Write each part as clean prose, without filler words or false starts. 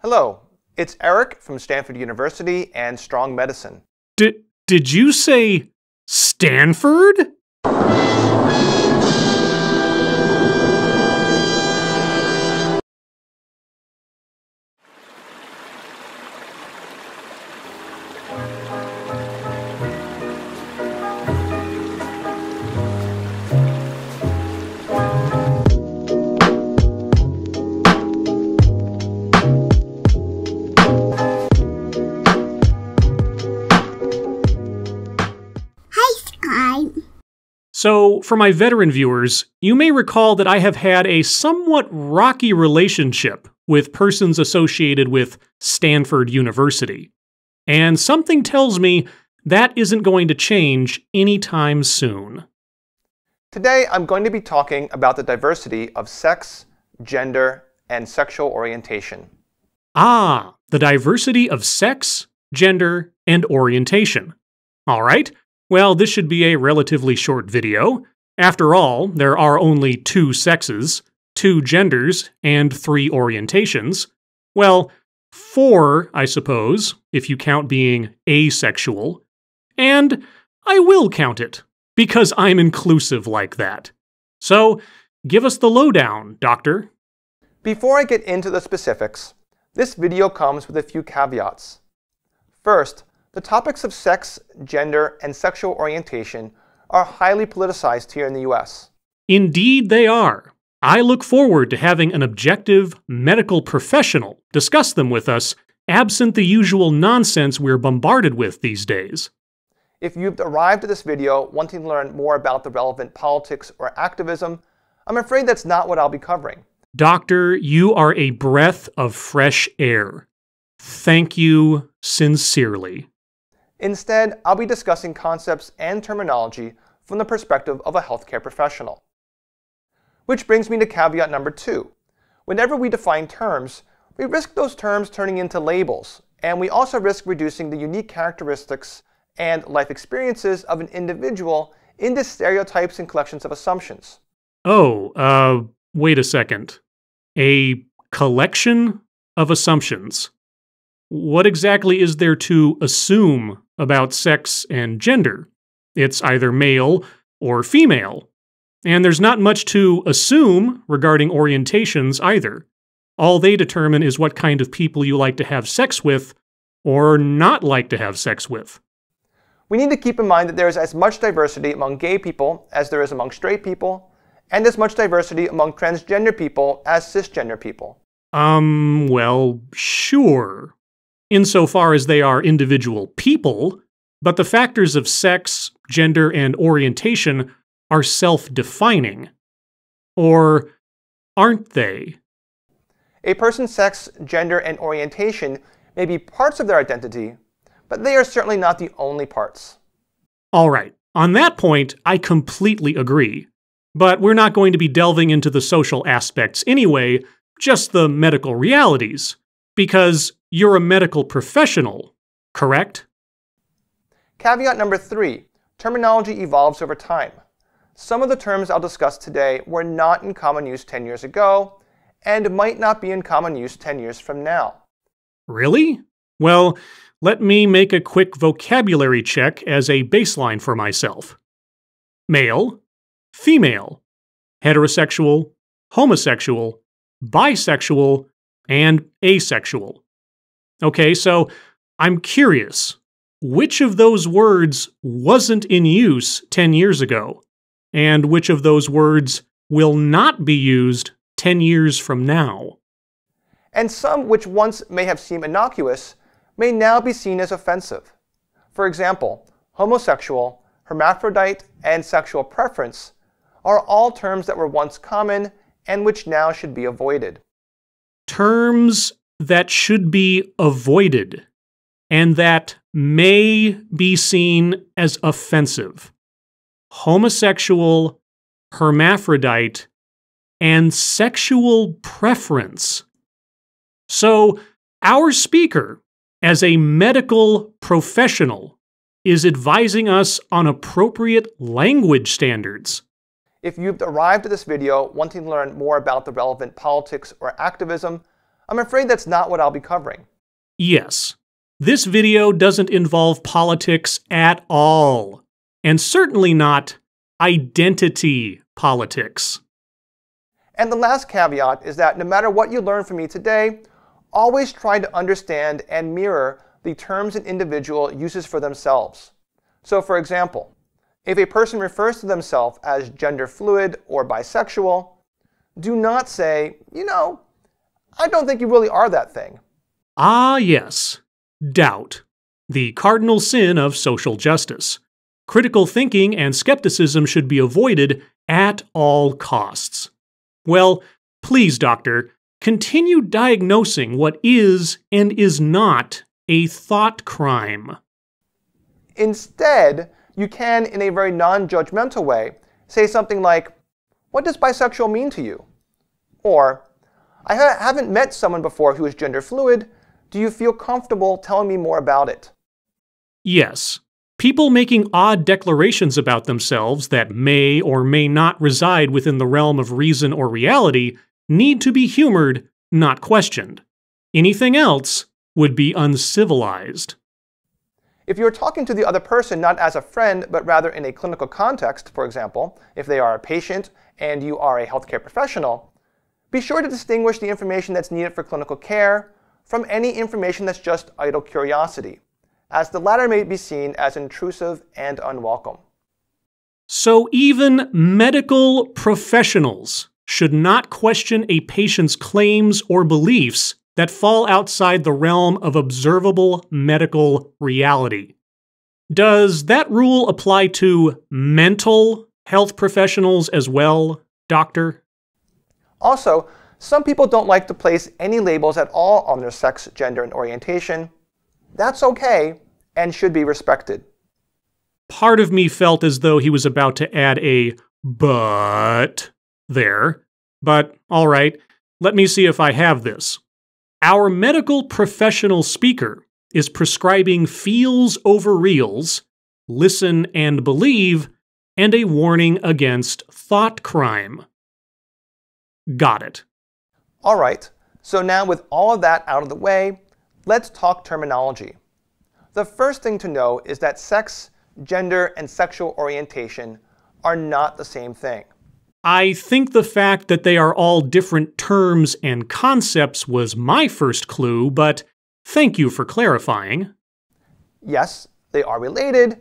Hello, it's Eric from Stanford University and Strong Medicine. Did you say Stanford? So, for my veteran viewers, you may recall that I have had a somewhat rocky relationship with persons associated with Stanford University. And something tells me that isn't going to change anytime soon. Today, I'm going to be talking about the diversity of sex, gender, and sexual orientation. Ah, the diversity of sex, gender, and orientation. All right. Well, this should be a relatively short video. After all, there are only 2 sexes, 2 genders, and 3 orientations. Well, 4, I suppose, if you count being asexual. And I will count it, because I'm inclusive like that. So, give us the lowdown, Doctor. Before I get into the specifics, this video comes with a few caveats. First, the topics of sex, gender, and sexual orientation are highly politicized here in the US. Indeed they are. I look forward to having an objective medical professional discuss them with us, absent the usual nonsense we're bombarded with these days. If you've arrived at this video wanting to learn more about the relevant politics or activism, I'm afraid that's not what I'll be covering. Doctor, you are a breath of fresh air. Thank you sincerely. Instead, I'll be discussing concepts and terminology from the perspective of a healthcare professional. Which brings me to caveat number 2. Whenever we define terms, we risk those terms turning into labels, and we also risk reducing the unique characteristics and life experiences of an individual into stereotypes and collections of assumptions. Oh, wait a second. A collection of assumptions. What exactly is there to assume about sex and gender? It's either male or female. And there's not much to assume regarding orientations either. All they determine is what kind of people you like to have sex with or not like to have sex with. We need to keep in mind that there is as much diversity among gay people as there is among straight people, and as much diversity among transgender people as cisgender people. Well, sure. Insofar as they are individual people, but the factors of sex, gender, and orientation are self-defining. Or aren't they? A person's sex, gender, and orientation may be parts of their identity, but they are certainly not the only parts. All right, on that point, I completely agree. But we're not going to be delving into the social aspects anyway, just the medical realities. Because you're a medical professional, correct? Caveat number 3, terminology evolves over time. Some of the terms I'll discuss today were not in common use 10 years ago, and might not be in common use 10 years from now. Really? Well, let me make a quick vocabulary check as a baseline for myself. Male, female, heterosexual, homosexual, bisexual, and asexual. Okay, so I'm curious, which of those words wasn't in use 10 years ago? And which of those words will not be used 10 years from now? And some which once may have seemed innocuous may now be seen as offensive. For example, homosexual, hermaphrodite, and sexual preference are all terms that were once common and which now should be avoided. Terms that should be avoided and that may be seen as offensive. Homosexual, hermaphrodite, and sexual preference. So, our speaker, as a medical professional, is advising us on appropriate language standards. If you've arrived at this video wanting to learn more about the relevant politics or activism, I'm afraid that's not what I'll be covering. Yes, this video doesn't involve politics at all, and certainly not identity politics. And the last caveat is that no matter what you learn from me today, always try to understand and mirror the terms an individual uses for themselves. So for example, if a person refers to themselves as gender fluid or bisexual, do not say, I don't think you really are that thing. Ah, yes. Doubt. The cardinal sin of social justice. Critical thinking and skepticism should be avoided at all costs. Well, please, doctor, continue diagnosing what is and is not a thought crime. Instead, you can, in a very non-judgmental way, say something like, what does bisexual mean to you? Or, I haven't met someone before who is gender fluid. Do you feel comfortable telling me more about it? Yes. People making odd declarations about themselves that may or may not reside within the realm of reason or reality need to be humored, not questioned. Anything else would be uncivilized. If you're talking to the other person not as a friend, but rather in a clinical context, for example, if they are a patient and you are a healthcare professional, be sure to distinguish the information that's needed for clinical care from any information that's just idle curiosity, as the latter may be seen as intrusive and unwelcome. So even medical professionals should not question a patient's claims or beliefs that fall outside the realm of observable medical reality. Does that rule apply to mental health professionals as well, doctor? Also, some people don't like to place any labels at all on their sex, gender, and orientation. That's okay and should be respected. Part of me felt as though he was about to add a but there. But all right, let me see if I have this. Our medical professional speaker is prescribing feels over reals, listen and believe, and a warning against thought crime. Got it. All right, so now with all of that out of the way, let's talk terminology. The first thing to know is that sex, gender, and sexual orientation are not the same thing. I think the fact that they are all different terms and concepts was my first clue, but thank you for clarifying. Yes, they are related,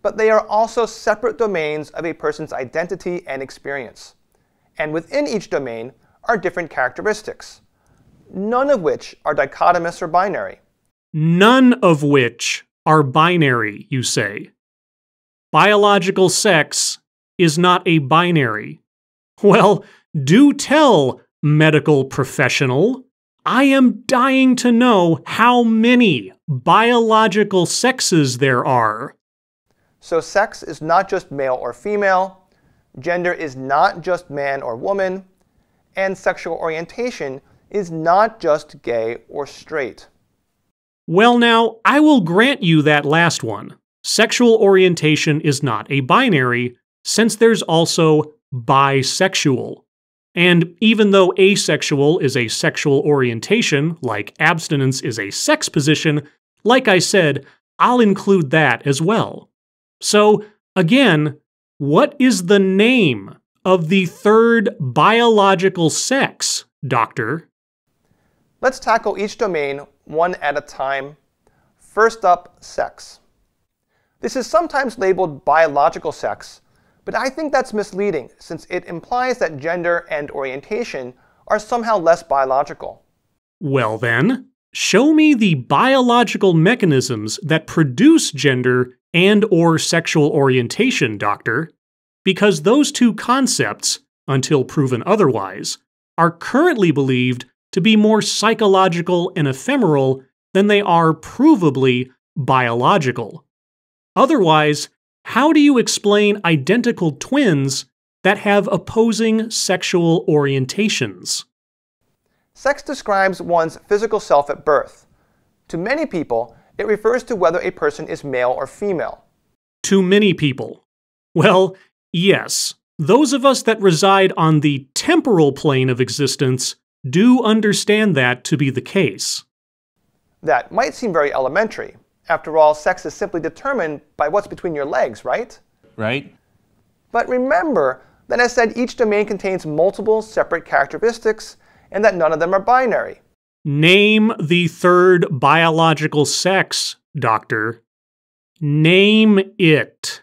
but they are also separate domains of a person's identity and experience. And within each domain are different characteristics, none of which are dichotomous or binary. None of which are binary, you say. Biological sex is not a binary. Well, do tell, medical professional. I am dying to know how many biological sexes there are. So sex is not just male or female, gender is not just man or woman, and sexual orientation is not just gay or straight. Well now, I will grant you that last one. Sexual orientation is not a binary, since there's also bisexual. And even though asexual is a sexual orientation, like abstinence is a sex position, like I said, I'll include that as well. So, again, what is the name of the third biological sex, doctor? Let's tackle each domain one at a time. First up, sex. This is sometimes labeled biological sex, but I think that's misleading since it implies that gender and orientation are somehow less biological. Well then, show me the biological mechanisms that produce gender and/or sexual orientation, doctor, because those two concepts, until proven otherwise, are currently believed to be more psychological and ephemeral than they are provably biological. Otherwise, how do you explain identical twins that have opposing sexual orientations? Sex describes one's physical self at birth. To many people, it refers to whether a person is male or female. To many people. Well, yes, those of us that reside on the temporal plane of existence do understand that to be the case. That might seem very elementary. After all, sex is simply determined by what's between your legs, right? Right? But remember that I said each domain contains multiple separate characteristics and that none of them are binary. Name the third biological sex, Doctor. Name it.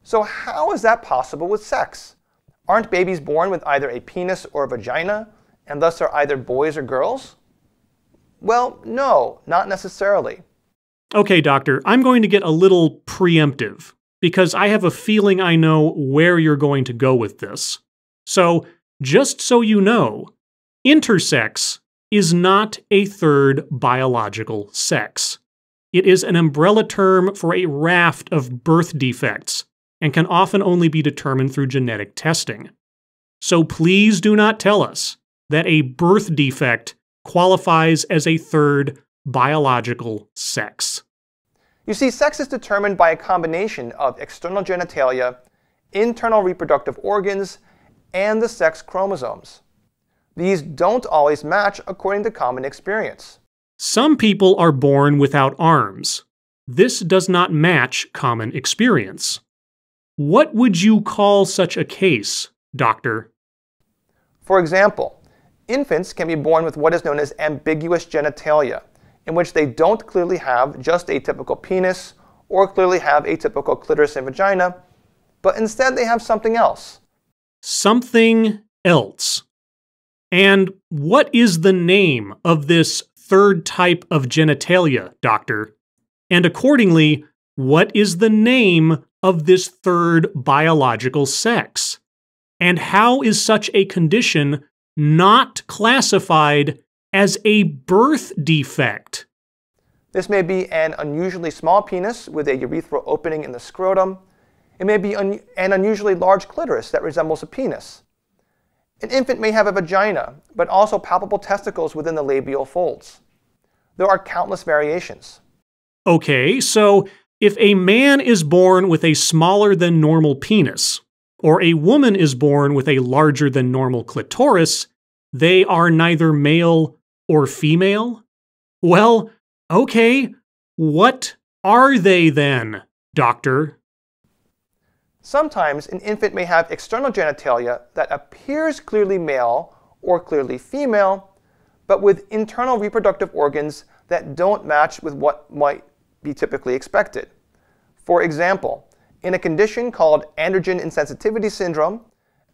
So how is that possible with sex? Aren't babies born with either a penis or a vagina, and thus are either boys or girls? Well, no, not necessarily. Okay, Doctor, I'm going to get a little preemptive, because I have a feeling I know where you're going to go with this. So, just so you know, intersex is not a third biological sex. It is an umbrella term for a raft of birth defects, and can often only be determined through genetic testing. So please do not tell us that a birth defect qualifies as a third biological sex. You see, sex is determined by a combination of external genitalia, internal reproductive organs, and the sex chromosomes. These don't always match according to common experience. Some people are born without arms. This does not match common experience. What would you call such a case, Doctor? For example, infants can be born with what is known as ambiguous genitalia, in which they don't clearly have just a typical penis or clearly have a typical clitoris and vagina, but instead they have something else. Something else. And what is the name of this third type of genitalia, Doctor? And accordingly, what is the name of this third biological sex? And how is such a condition not classified as a birth defect? This may be an unusually small penis with a urethral opening in the scrotum. It may be an unusually large clitoris that resembles a penis. An infant may have a vagina, but also palpable testicles within the labial folds. There are countless variations. Okay, so if a man is born with a smaller than normal penis, or a woman is born with a larger than normal clitoris, they are neither male or female? Well, okay, what are they then, Doctor? Sometimes an infant may have external genitalia that appears clearly male or clearly female, but with internal reproductive organs that don't match with what might be typically expected. For example, in a condition called androgen insensitivity syndrome,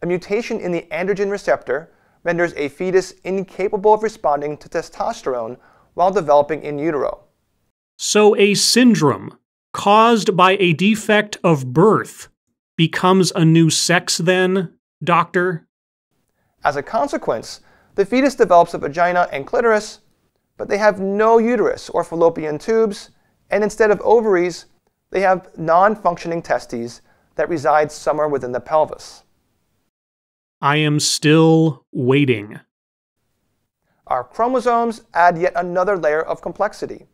a mutation in the androgen receptor renders a fetus incapable of responding to testosterone while developing in utero. So a syndrome caused by a defect of birth becomes a new sex then, Doctor? As a consequence, the fetus develops a vagina and clitoris, but they have no uterus or fallopian tubes, and instead of ovaries, they have non-functioning testes that reside somewhere within the pelvis. I am still waiting. Our chromosomes add yet another layer of complexity.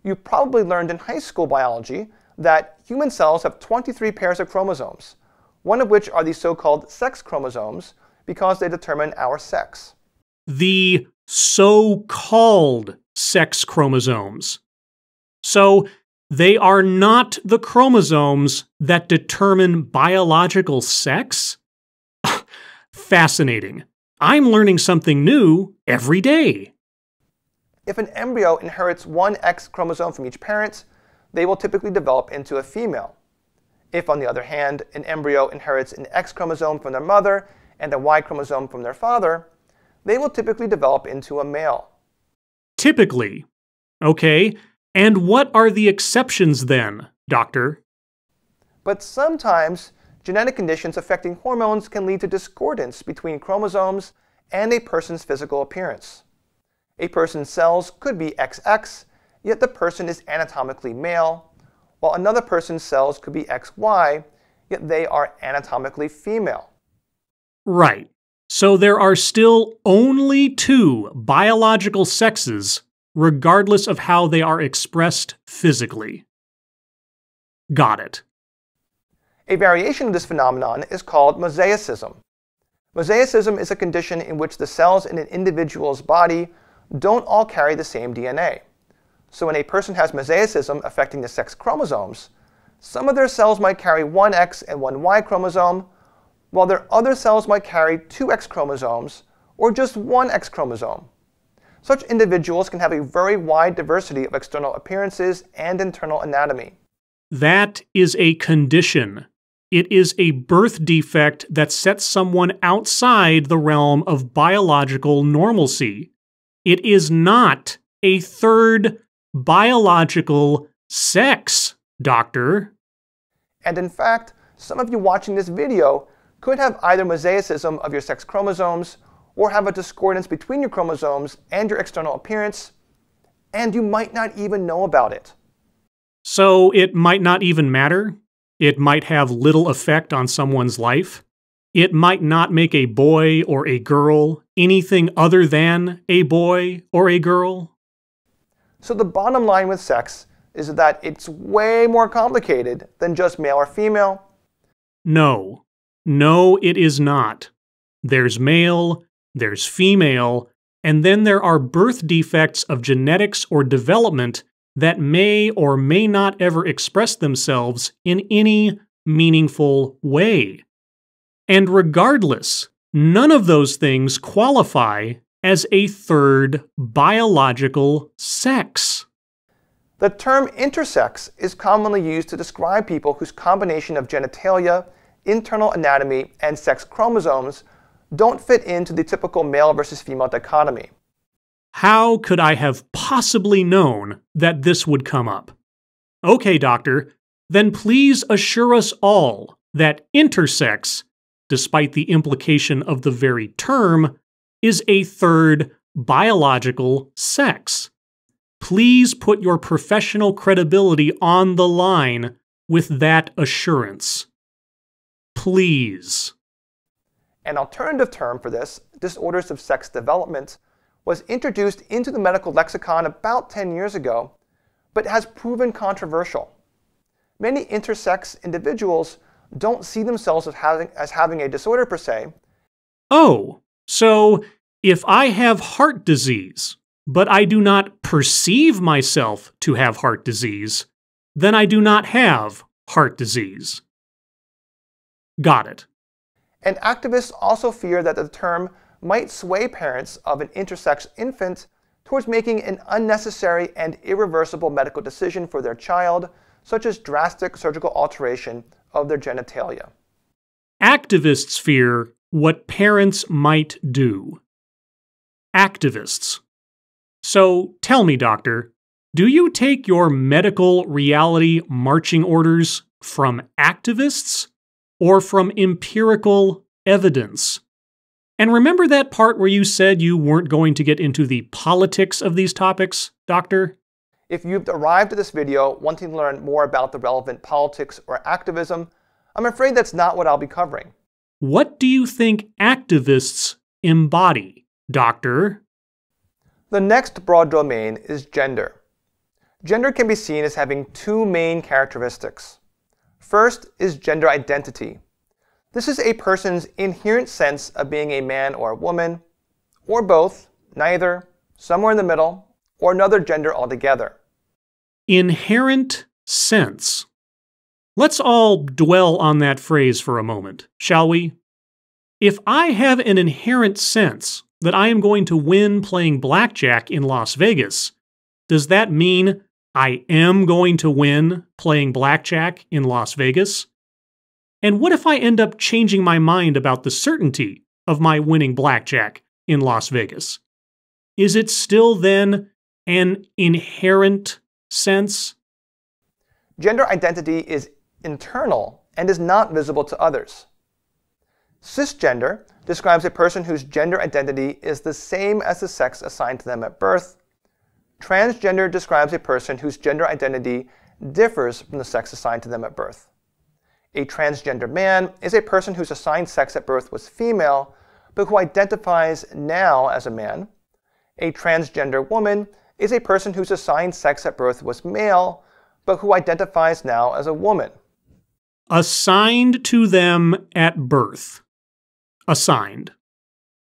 You probably learned in high school biology that human cells have 23 pairs of chromosomes, one of which are the so-called sex chromosomes because they determine our sex. The so-called sex chromosomes. So, they are not the chromosomes that determine biological sex? Fascinating. I'm learning something new every day. If an embryo inherits one X chromosome from each parent, they will typically develop into a female. If, on the other hand, an embryo inherits an X chromosome from their mother and a Y chromosome from their father, they will typically develop into a male. Typically. Okay. And what are the exceptions then, Doctor? But sometimes, genetic conditions affecting hormones can lead to discordance between chromosomes and a person's physical appearance. A person's cells could be XX, yet the person is anatomically male, while another person's cells could be XY, yet they are anatomically female. Right. So there are still only two biological sexes, regardless of how they are expressed physically. Got it. A variation of this phenomenon is called mosaicism. Mosaicism is a condition in which the cells in an individual's body don't all carry the same DNA. So when a person has mosaicism affecting the sex chromosomes, some of their cells might carry one X and one Y chromosome, while their other cells might carry two X chromosomes or just one X chromosome. Such individuals can have a very wide diversity of external appearances and internal anatomy. That is a condition. It is a birth defect that sets someone outside the realm of biological normalcy. It is not a third biological sex, doctor. And in fact, some of you watching this video could have either mosaicism of your sex chromosomes or have a discordance between your chromosomes and your external appearance, and you might not even know about it. So it might not even matter? It might have little effect on someone's life? It might not make a boy or a girl anything other than a boy or a girl? So the bottom line with sex is that it's way more complicated than just male or female. No. No, it is not. There's male, there's female, and then there are birth defects of genetics or development that may or may not ever express themselves in any meaningful way. And regardless, none of those things qualify as a third biological sex. The term intersex is commonly used to describe people whose combination of genitalia, internal anatomy, and sex chromosomes don't fit into the typical male versus female dichotomy. How could I have possibly known that this would come up? Okay, doctor, then please assure us all that intersex, despite the implication of the very term, is a third biological sex. Please put your professional credibility on the line with that assurance. Please. An alternative term for this, disorders of sex development, was introduced into the medical lexicon about 10 years ago, but has proven controversial. Many intersex individuals don't see themselves as having a disorder per se. Oh, so if I have heart disease, but I do not perceive myself to have heart disease, then I do not have heart disease. Got it. And activists also fear that the term might sway parents of an intersex infant towards making an unnecessary and irreversible medical decision for their child, such as drastic surgical alteration of their genitalia. Activists fear what parents might do. Activists. So tell me, doctor, do you take your medical reality marching orders from activists or from empirical evidence? And remember that part where you said you weren't going to get into the politics of these topics, doctor? If you've arrived at this video wanting to learn more about the relevant politics or activism, I'm afraid that's not what I'll be covering. What do you think activists embody, doctor? The next broad domain is gender. Gender can be seen as having two main characteristics. First is gender identity. This is a person's inherent sense of being a man or a woman, or both, neither, somewhere in the middle, or another gender altogether. Inherent sense. Let's all dwell on that phrase for a moment, shall we? If I have an inherent sense that I am going to win playing blackjack in Las Vegas, does that mean I am going to win playing blackjack in Las Vegas? And what if I end up changing my mind about the certainty of my winning blackjack in Las Vegas? Is it still then an inherent sense? Gender identity is internal and is not visible to others. Cisgender describes a person whose gender identity is the same as the sex assigned to them at birth. Transgender describes a person whose gender identity differs from the sex assigned to them at birth. A transgender man is a person whose assigned sex at birth was female, but who identifies now as a man. A transgender woman is a person whose assigned sex at birth was male, but who identifies now as a woman. Assigned to them at birth. Assigned.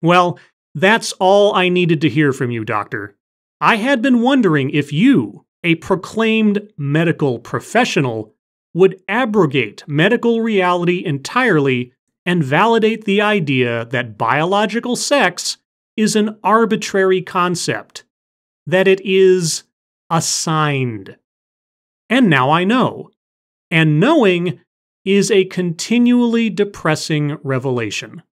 Well, that's all I needed to hear from you, Doctor. I had been wondering if you, a proclaimed medical professional, would abrogate medical reality entirely and validate the idea that biological sex is an arbitrary concept, that it is assigned. And now I know. And knowing is a continually depressing revelation.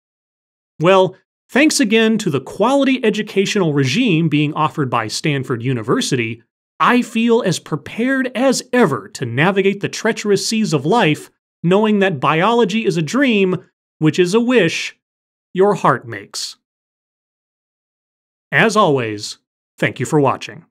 Well, thanks again to the quality educational regime being offered by Stanford University, I feel as prepared as ever to navigate the treacherous seas of life, knowing that biology is a dream, which is a wish your heart makes. As always, thank you for watching.